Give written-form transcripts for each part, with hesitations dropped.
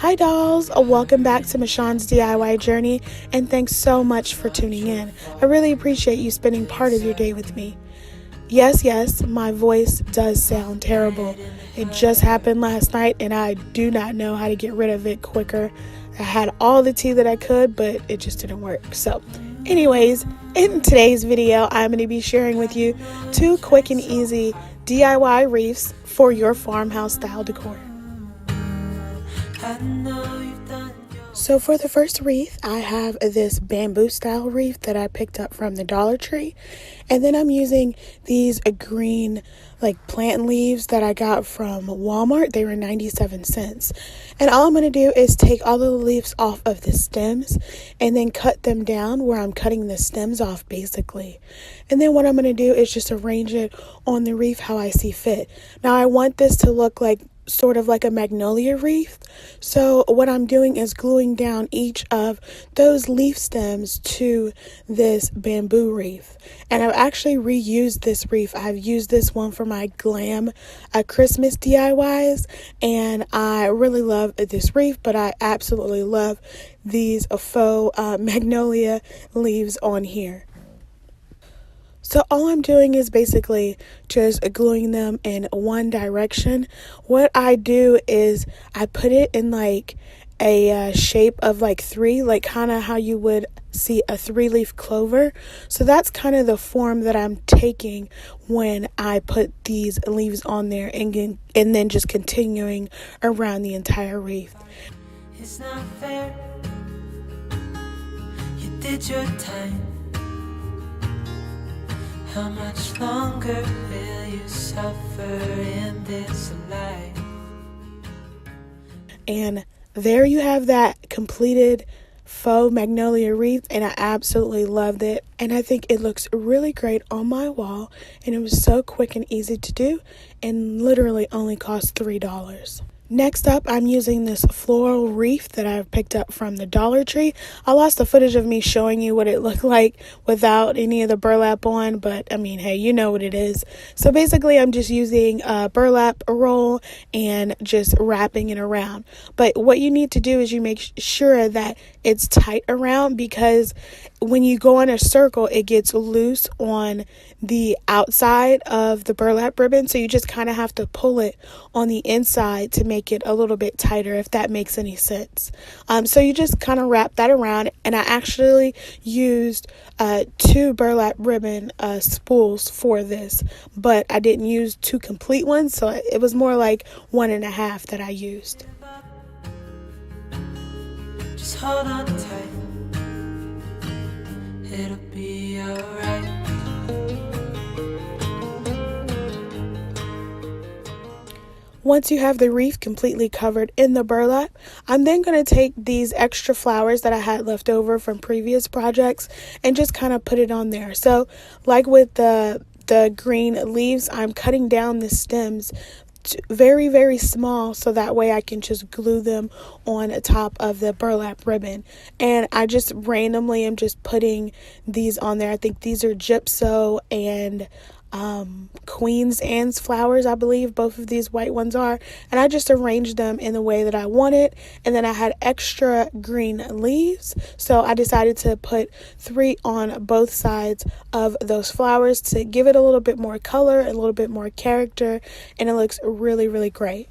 Hi dolls, welcome back to Michonne's DIY journey, and thanks so much for tuning in. I really appreciate you spending part of your day with me. Yes, my voice does sound terrible. It just happened last night and I do not know how to get rid of it quicker. I had all the tea that I could, but it just didn't work. So anyways, in today's video, I'm going to be sharing with you 2 quick and easy DIY wreaths for your farmhouse style decor. So for the first wreath, I have this bamboo style wreath that I picked up from the Dollar Tree. And then I'm using these green plant leaves that I got from Walmart. They were 97 cents. And all I'm going to do is take all of the leaves off of the stems and then cut them down where I'm cutting the stems off basically. And then what I'm going to do is just arrange it on the wreath how I see fit. Now I want this to look sort of like a magnolia wreath. So what I'm doing is gluing down each of those leaf stems to this bamboo wreath. And I've actually reused this wreath. I've used this one for my glam Christmas DIYs, and I really love this wreath, but I absolutely love these faux magnolia leaves on here. So all I'm doing is basically just gluing them in one direction. What I do is I put it in a shape of 3, kind of how you would see a 3-leaf clover. So that's kind of the form that I'm taking when I put these leaves on there and then just continuing around the entire wreath. It's not fair. You did your time. How much longer will you suffer in this life? And there you have that completed faux magnolia wreath, and I absolutely loved it. And I think it looks really great on my wall, and it was so quick and easy to do and literally only cost $3. Next up, I'm using this floral wreath that I've picked up from the Dollar Tree. I lost the footage of me showing you what it looked like without any of the burlap on, but I mean, hey, you know what it is. So basically, I'm just using a burlap roll and just wrapping it around. But what you need to do is you make sure that it's tight around, because when you go in a circle, it gets loose on the outside of the burlap ribbon. So you just kind of have to pull it on the inside to make it a little bit tighter, if that makes any sense. So you just kind of wrap that around, and I actually used 2 burlap ribbon spools for this, but I didn't use 2 complete ones, so it was more like 1.5 that I used. Just hold on tight. It'll be alright. Once you have the wreath completely covered in the burlap, I'm then going to take these extra flowers that I had left over from previous projects and just kind of put it on there. So like with the green leaves, I'm cutting down the stems very, very small, so that way I can just glue them on top of the burlap ribbon. And I just randomly am just putting these on there. I think these are gypso and Queen's Anne's flowers, I believe both of these white ones are, and I just arranged them in the way that I wanted. And then I had extra green leaves, so I decided to put 3 on both sides of those flowers to give it a little bit more color, a little bit more character, and it looks really, really great.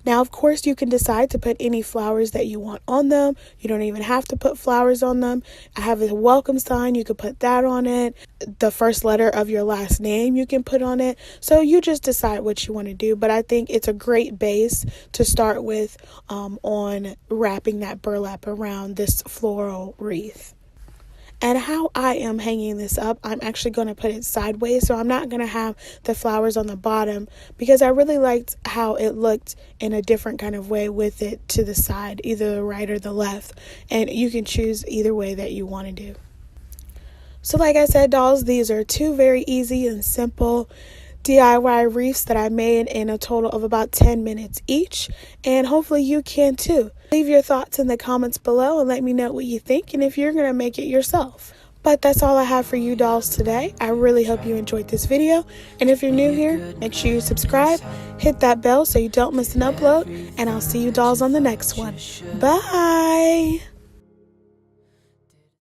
Now, of course, you can decide to put any flowers that you want on them. You don't even have to put flowers on them. I have a welcome sign. You could put that on it. The first letter of your last name you can put on it. So you just decide what you want to do. But I think it's a great base to start with on wrapping that burlap around this floral wreath. And how I am hanging this up, I'm actually going to put it sideways, so I'm not going to have the flowers on the bottom, because I really liked how it looked in a different kind of way with it to the side, either the right or the left, and you can choose either way that you want to do. So like I said, dolls, these are 2 very easy and simple DIY wreaths that I made in a total of about 10 minutes each, and hopefully you can too. Leave your thoughts in the comments below and let me know what you think and if you're going to make it yourself. But that's all I have for you dolls today. I really hope you enjoyed this video. And if you're new here, make sure you subscribe, hit that bell so you don't miss an upload. And I'll see you dolls on the next one. Bye!